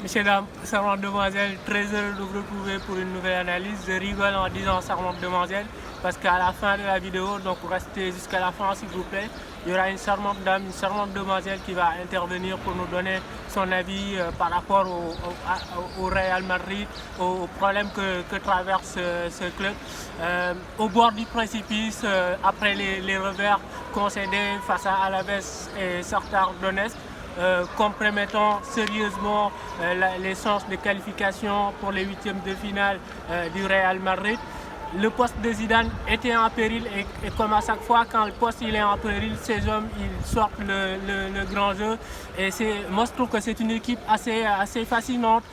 Messieurs, dames, servante demoiselle, très heureux de vous retrouver pour une nouvelle analyse. Je rigole en disant servante demoiselle parce qu'à la fin de la vidéo, donc restez jusqu'à la fin s'il vous plaît, il y aura une charmante dame, une charmante demoiselle qui va intervenir pour nous donner son avis par rapport au Real Madrid, aux problèmes que traverse ce club. Au bord du précipice, après les revers concédés face à Alaves et Shakhtar Donetsk, compromettant sérieusement les chances de qualification pour les huitièmes de finale du Real Madrid. Le poste de Zidane était en péril et comme à chaque fois quand le poste il est en péril, ces hommes ils sortent le grand jeu. Et moi je trouve que c'est une équipe assez fascinante,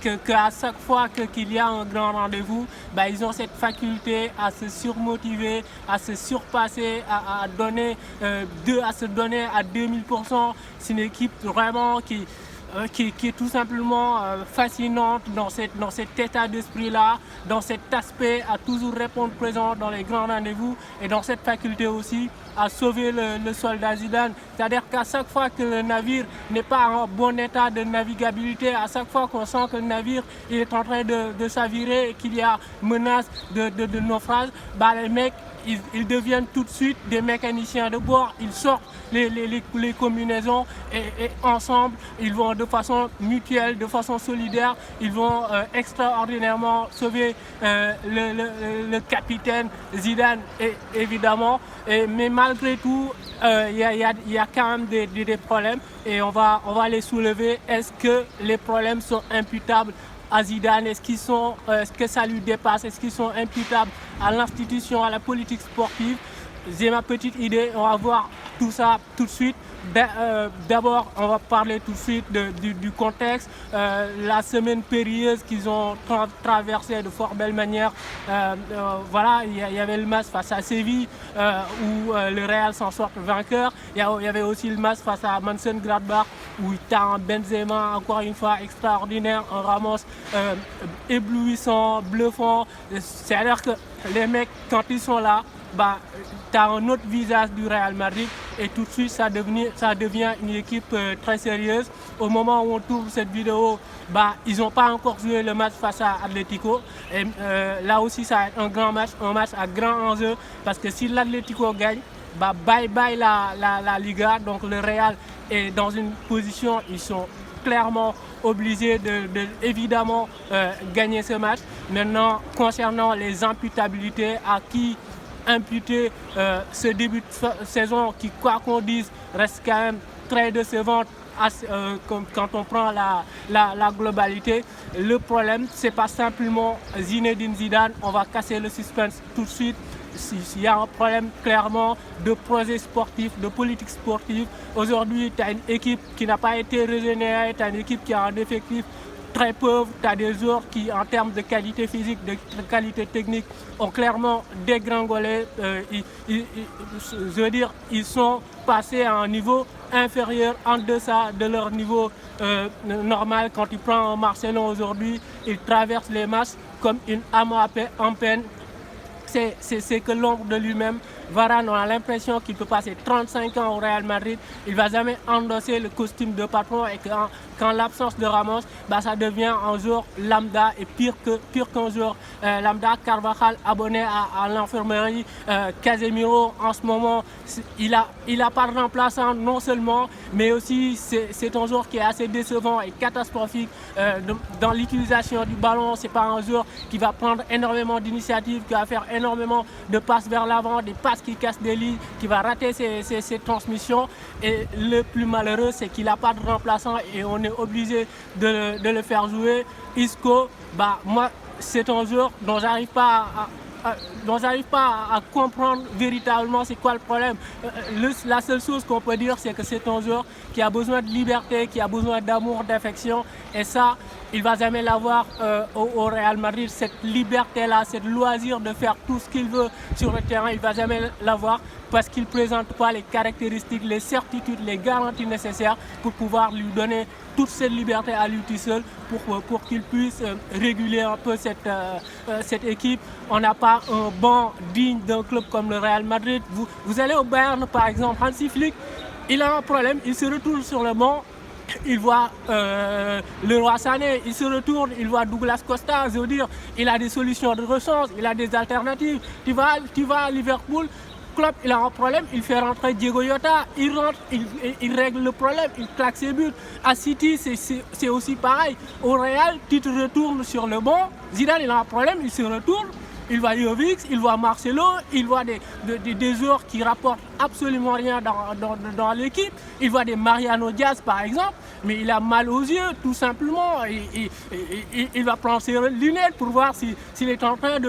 qu'à chaque fois qu'il y a un grand rendez-vous, bah, ils ont cette faculté à se surmotiver, à se surpasser, à se donner à 2000%. C'est une équipe vraiment qui est tout simplement fascinante dans cet état d'esprit-là, dans cet aspect à toujours répondre présent dans les grands rendez-vous et dans cette faculté aussi à sauver le soldat Zidane. C'est-à-dire qu'à chaque fois que le navire n'est pas en bon état de navigabilité, à chaque fois qu'on sent que le navire il est en train de s'avirer et qu'il y a menace de naufrage, bah, les mecs ils deviennent tout de suite des mécaniciens de bord, ils sortent les combinaisons et ensemble, ils vont de façon mutuelle, de façon solidaire, ils vont extraordinairement sauver le capitaine Zidane, évidemment. Mais malgré tout, il y a quand même des problèmes et on va les soulever. Est-ce que les problèmes sont imputables à Zidane? Est-ce que ça lui dépasse? Est-ce qu'ils sont imputables à l'institution, à la politique sportive? J'ai ma petite idée, on va voir tout ça tout de suite. D'abord, on va parler tout de suite du contexte, la semaine périlleuse qu'ils ont traversée de fort belle manière. Voilà, il y avait le match face à Séville où le Real s'en sort vainqueur. Il y avait aussi le match face à Mönchengladbach où il a un Benzema encore une fois extraordinaire, un Ramos éblouissant, bluffant. C'est-à-dire que les mecs, quand ils sont là, bah, tu as un autre visage du Real Madrid et tout de suite ça devient une équipe très sérieuse. Au moment où on tourne cette vidéo, bah, ils n'ont pas encore joué le match face à Atlético. Et là aussi ça va être un grand match, un match à grand enjeu parce que si l'Atlético gagne, bah, bye bye la Liga. Donc le Real est dans une position, ils sont clairement obligés de évidemment gagner ce match. Maintenant, concernant les imputabilités, à qui imputer ce début de saison qui, quoi qu'on dise, reste quand même très décevant quand on prend la globalité. Le problème, c'est pas simplement Zinedine Zidane. On va casser le suspense tout de suite. Il y a un problème clairement de projet sportif, de politique sportive. Aujourd'hui, tu as une équipe qui n'a pas été régénérée, tu as une équipe qui a un effectif très pauvre, tu as des joueurs qui, en termes de qualité physique, de qualité technique, ont clairement dégringolé. Je veux dire, ils sont passés à un niveau inférieur, en deçà de leur niveau normal. Quand tu prends un Marcelo aujourd'hui, il traverse les matchs comme une âme en peine. C'est que l'ombre de lui-même. Varane, on a l'impression qu'il peut passer 35 ans au Real Madrid. Il ne va jamais endosser le costume de patron et qu'en l'absence de Ramos, bah, ça devient un joueur lambda et pire qu'un joueur lambda. Carvajal abonné à l'infirmerie. Casemiro, en ce moment, il a pas de remplaçant non seulement, mais aussi c'est un joueur qui est assez décevant et catastrophique dans l'utilisation du ballon. C'est pas un joueur qui va prendre énormément d'initiatives, qui va faire énormément de passes vers l'avant, des passes qui cassent des lignes, qui va rater ses transmissions. Et le plus malheureux, c'est qu'il n'a pas de remplaçant et on est obligé de le faire jouer. Isco, bah, moi, c'est un joueur dont j'arrive pas à comprendre véritablement c'est quoi le problème. La seule chose qu'on peut dire, c'est que c'est un joueur qui a besoin de liberté, qui a besoin d'amour, d'affection. Et ça, il ne va jamais l'avoir au Real Madrid. Cette liberté-là, cette loisir de faire tout ce qu'il veut sur le terrain, il ne va jamais l'avoir parce qu'il ne présente pas les caractéristiques, les certitudes, les garanties nécessaires pour pouvoir lui donner toute cette liberté à lui tout seul pour qu'il puisse réguler un peu cette équipe. On n'a pas un banc digne d'un club comme le Real Madrid. Vous allez au Bayern par exemple, Hansi Flick, il a un problème, il se retourne sur le banc il voit Leroy Sané, il se retourne, il voit Douglas Costa, je veux dire, il a des solutions de rechange, il a des alternatives. Tu vas à Liverpool, Klopp, il a un problème, il fait rentrer Diego Jota, il rentre, il règle le problème, il claque ses buts. À City, c'est aussi pareil. Au Real, tu te retournes sur le banc, Zidane, il a un problème, il se retourne. Il voit Jovic, il voit Marcelo, il voit des joueurs qui rapportent absolument rien dans l'équipe. Il voit des Mariano Diaz par exemple, mais il a mal aux yeux tout simplement. Il va prendre ses lunettes pour voir s'il est en train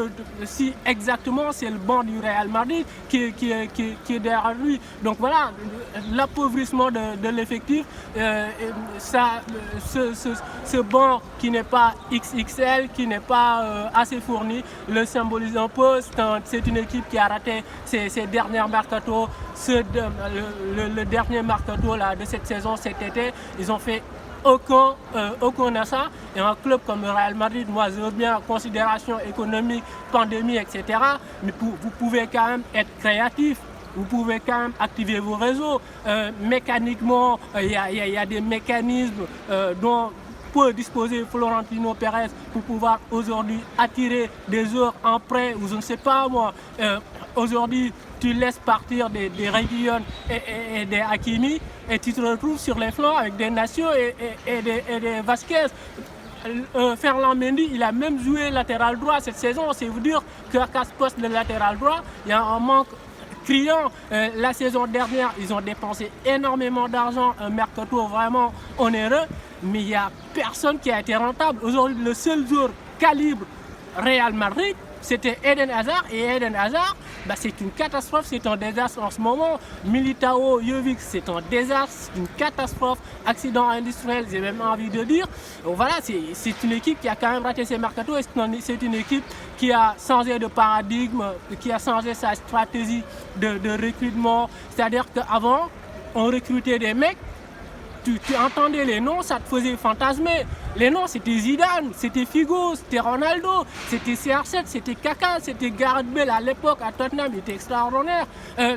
si exactement c'est le banc du Real Madrid qui est derrière lui. Donc voilà, l'appauvrissement de l'effectif, ce banc qui n'est pas XXL, qui n'est pas assez fourni, le symbolise un peu. C'est une équipe qui a raté ses dernières mercato. Le dernier mercato là, de cette saison, cet été, ils ont fait aucun achat. Et un club comme le Real Madrid, moi je veux bien considération économique, pandémie, etc. Mais vous pouvez quand même être créatif. Vous pouvez quand même activer vos réseaux. Mécaniquement, il y a des mécanismes dont peut disposer Florentino Pérez pour pouvoir aujourd'hui attirer des joueurs en prêt ou je ne sais pas moi. Aujourd'hui, tu laisses partir des Reguilon et des Hakimi et tu te retrouves sur les flancs avec des Nacio et des Vasquez. Ferland Mendy, il a même joué latéral droit cette saison. C'est vous dire qu'à ce poste de latéral droit, il y a un manque criant. La saison dernière, ils ont dépensé énormément d'argent, un mercato vraiment onéreux, mais il n'y a personne qui a été rentable. Aujourd'hui, le seul joueur calibre Real Madrid, c'était Eden Hazard, et Eden Hazard, c'est une catastrophe, c'est un désastre en ce moment. Militao, Jovic, c'est un désastre, c'est une catastrophe, accident industriel, j'ai même envie de dire. Donc voilà, c'est une équipe qui a quand même raté ses mercatos, et c'est une équipe qui a changé de paradigme, qui a changé sa stratégie de recrutement. C'est-à-dire qu'avant, on recrutait des mecs, tu entendais les noms, ça te faisait fantasmer. Les noms, c'était Zidane, c'était Figo, c'était Ronaldo, c'était CR7, c'était Kaka, c'était Gareth Bale à l'époque à Tottenham, il était extraordinaire.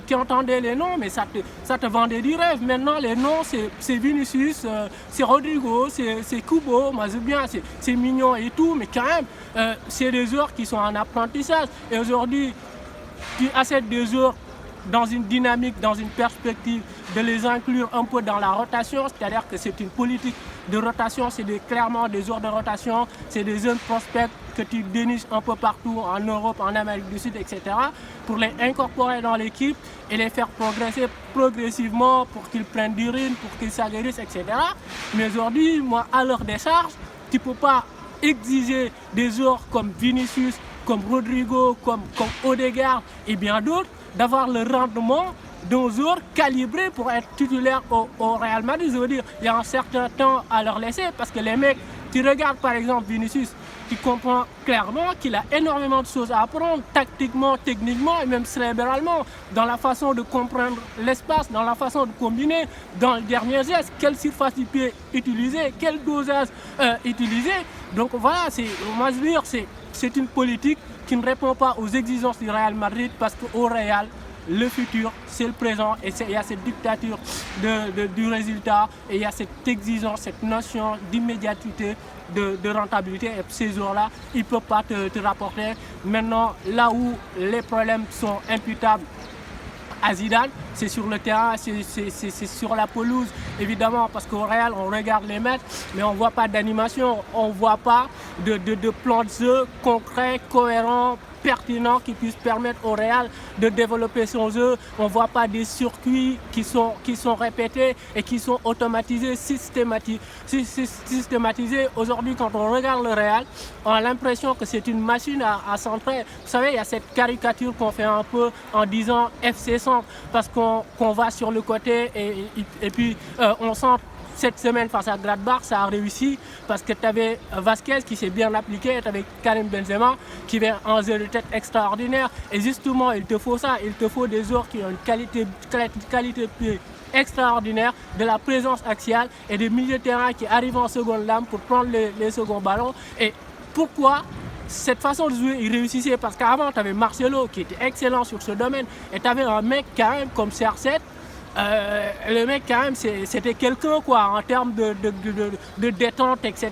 Tu entendais les noms, mais ça te vendait du rêve. Maintenant, les noms, c'est Vinicius, c'est Rodrigo, c'est Kubo, moi j'aime bien, c'est mignon et tout, mais quand même, c'est des joueurs qui sont en apprentissage. Et aujourd'hui, tu achètes des joueurs dans une dynamique, dans une perspective de les inclure un peu dans la rotation, c'est-à-dire que c'est une politique de rotation, c'est clairement des joueurs de rotation, c'est des jeunes prospects que tu déniches un peu partout en Europe, en Amérique du Sud, etc. pour les incorporer dans l'équipe et les faire progresser progressivement pour qu'ils prennent du rythme, pour qu'ils s'aguerrissent, etc. Mais aujourd'hui, moi, à leur décharge, tu ne peux pas exiger des joueurs comme Vinicius, comme Rodrigo, comme Odegaard et bien d'autres, d'avoir le rendement d'un joueur calibré pour être titulaire au Real Madrid. Je veux dire, il y a un certain temps à leur laisser parce que les mecs, tu regardes par exemple Vinicius, tu comprends clairement qu'il a énormément de choses à apprendre, tactiquement, techniquement et même cérébralement, dans la façon de comprendre l'espace, dans la façon de combiner, dans le dernier geste, quelle surface du pied utiliser, quel dosage utiliser. Donc voilà, moi je veux dire, c'est une politique qui ne répond pas aux exigences du Real Madrid parce qu'au Real, le futur, c'est le présent et il y a cette dictature du résultat et il y a cette exigence, cette notion d'immédiateté, de rentabilité. Et ces jours-là, ils ne peuvent pas te rapporter. Maintenant, là où les problèmes sont imputables à Zidane, c'est sur le terrain, c'est sur la pelouse, évidemment, parce qu'au Real, on regarde les matchs, mais on ne voit pas d'animation, on ne voit pas de plan de jeu concret, cohérent, pertinent qui puisse permettre au Real de développer son jeu. On ne voit pas des circuits qui sont répétés et qui sont automatisés, systématisés. Aujourd'hui, quand on regarde le Real, on a l'impression que c'est une machine à centrer. Vous savez, il y a cette caricature qu'on fait un peu en disant FC centre, parce qu'on va sur le côté et puis on centre. Cette semaine face à Gladbach, ça a réussi parce que tu avais Vasquez qui s'est bien appliqué, tu avais Karim Benzema qui vient en jeu de tête extraordinaire. Et justement, il te faut ça, il te faut des joueurs qui ont une qualité de pied extraordinaire, de la présence axiale et des milieux de terrain qui arrivent en seconde lame pour prendre les seconds ballons. Et pourquoi cette façon de jouer, il réussissait? Parce qu'avant, tu avais Marcelo qui était excellent sur ce domaine et tu avais un mec quand même comme CR7 le mec quand même c'était quelqu'un quoi en termes de détente, etc.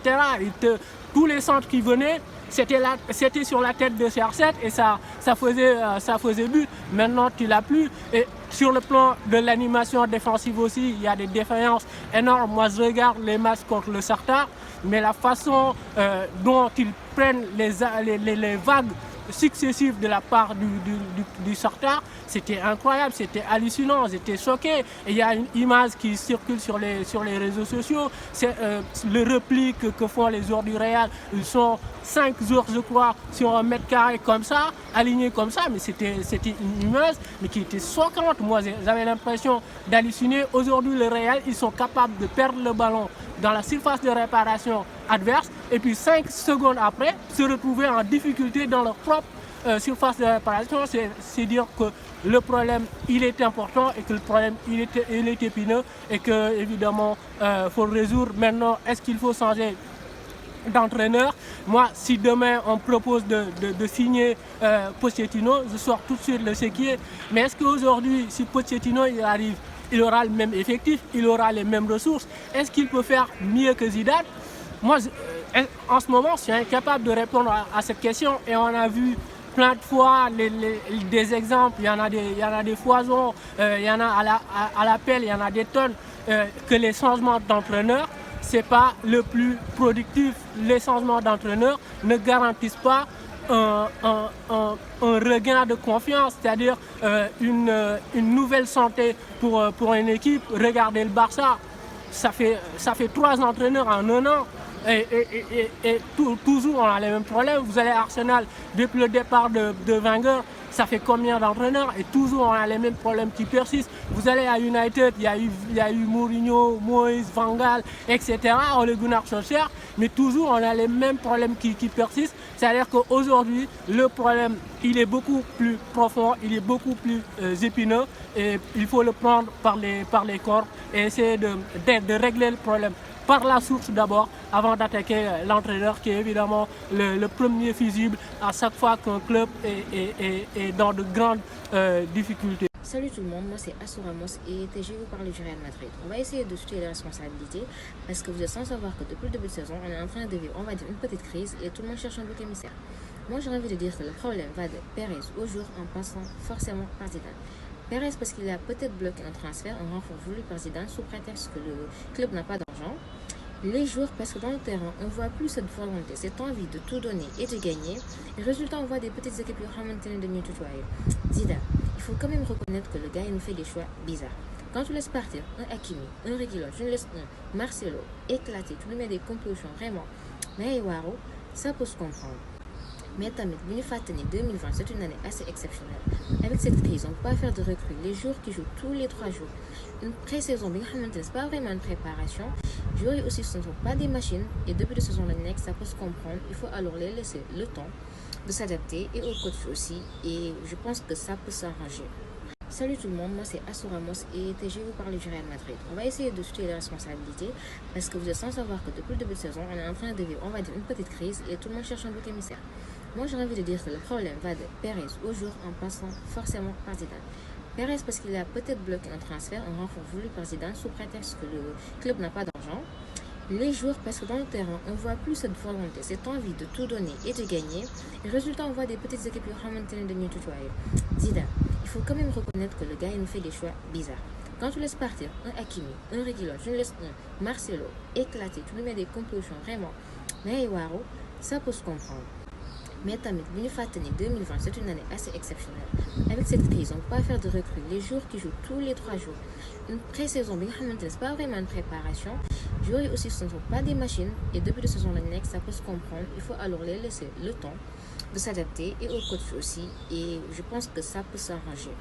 Tous les centres qui venaient, c'était sur la tête de CR7 et ça faisait but. Maintenant tu l'as plus. Et sur le plan de l'animation défensive aussi, il y a des défaillances énormes. Moi je regarde les matchs contre le Shakhtar, mais la façon dont ils prennent les vagues successives de la part du Shakhtar, c'était incroyable, c'était hallucinant, j'étais choqué. Et il y a une image qui circule sur les réseaux sociaux, c'est le repli que font les joueurs du Real. Ils sont 5 joueurs, je crois, sur 1 mètre carré comme ça, alignés comme ça, mais c'était une image mais qui était choquante. Moi, j'avais l'impression d'halluciner. Aujourd'hui, le Real, ils sont capables de perdre le ballon dans la surface de réparation adverse et puis 5 secondes après se retrouver en difficulté dans leur propre surface de réparation. C'est dire que le problème il est important et que le problème il est épineux et que évidemment faut le résoudre. Maintenant, est-ce qu'il faut changer d'entraîneur? Moi, si demain on propose de signer Pochettino, je sors tout de suite le chéquier. Mais est-ce qu'aujourd'hui, si Pochettino il arrive, il aura le même effectif, il aura les mêmes ressources? Est-ce qu'il peut faire mieux que Zidane? Moi, en ce moment, je suis incapable de répondre à cette question. Et on a vu plein de fois des exemples, il y en a des foisons, il y en a à l'appel, il y en a des tonnes, que les changements d'entraîneur, c'est pas le plus productif. Les changements d'entraîneur ne garantissent pas un regain de confiance, c'est-à-dire une nouvelle santé pour une équipe. Regardez le Barça, ça fait 3 entraîneurs en 1 an. Et toujours on a les mêmes problèmes. Vous allez à Arsenal, depuis le départ de Wenger, ça fait combien d'entraîneurs? Et toujours on a les mêmes problèmes qui persistent. Vous allez à United, il y a eu Mourinho, Moïse, Van Gaal, etc. Ole Gunnar Solskjaer, mais toujours on a les mêmes problèmes qui persistent. C'est-à-dire qu'aujourd'hui, le problème, il est beaucoup plus profond, il est beaucoup plus épineux et il faut le prendre par les cordes et essayer de régler le problème par la source d'abord, avant d'attaquer l'entraîneur qui est évidemment le premier fusible à chaque fois qu'un club est dans de grandes difficultés. Salut tout le monde, moi c'est Assou Ramos et je vais vous parler du Real Madrid. On va essayer de situer les responsabilités parce que vous êtes sans savoir que depuis le début de saison, on est en train de vivre, on va dire, une petite crise et tout le monde cherche un bouc émissaire. Moi j'ai envie de dire que le problème va de Pérez au jour en passant forcément par Zidane. Pérez parce qu'il a peut-être bloqué un transfert, un renfort voulu par Zidane sous prétexte que le club n'a pas d'argent. Les joueurs, parce que dans le terrain, on ne voit plus cette volonté, cette envie de tout donner et de gagner. Et résultat, on voit des petites équipes qui ont de mieux tutoyer. Zidane, il faut quand même reconnaître que le gars il nous fait des choix bizarres. Quand tu laisses partir un Hakimi, un Reguilon, tu laisses un Marcelo éclater, tu lui mets des compositions vraiment. Mais Waro, ça peut se comprendre. Mais tamit, 2020, c'est une année assez exceptionnelle. Avec cette crise, on ne peut pas faire de recrues. Les joueurs qui jouent tous les 3 jours. Une pré-saison, c'est pas vraiment une préparation. Les joueurs aussi, ce ne sont pas des machines. Et depuis la saison l'année, ça peut se comprendre. Il faut alors les laisser le temps de s'adapter et au coach aussi. Et je pense que ça peut s'arranger. Salut tout le monde, moi c'est Assou Ramos et je vais vous parler du Real Madrid. On va essayer de situer les responsabilités parce que vous êtes sans savoir que depuis le début de saison, on est en train de vivre, on va dire, une petite crise et tout le monde cherche un bouc émissaire. Moi j'ai envie de dire que le problème va de Pérez au jour en passant forcément par Zidane. Pérez parce qu'il a peut-être bloqué un transfert, un renfort voulu par Zidane sous prétexte que le club n'a pas d'argent. Les joueurs, parce que dans le terrain, on ne voit plus cette volonté, cette envie de tout donner et de gagner. Et résultat, on voit des petites équipes qui ont de mieux tutoyer. Zidane, il faut quand même reconnaître que le gars il nous fait des choix bizarres. Quand tu laisses partir un Hakimi, un Reguilon, tu laisses un Marcelo éclater, tu lui mets des compositions vraiment. Mais Waro, ça peut se comprendre. Mais tamit, 2020, c'est une année assez exceptionnelle. Avec cette crise, on ne peut pas faire de recrues. Les joueurs qui jouent tous les 3 jours. Une pré-saison, c'est pas vraiment une préparation. Les joueurs aussi, ce ne sont pas des machines. Et depuis la saison l'année, ça peut se comprendre. Il faut alors les laisser le temps de s'adapter et au coach aussi. Et je pense que ça peut s'arranger.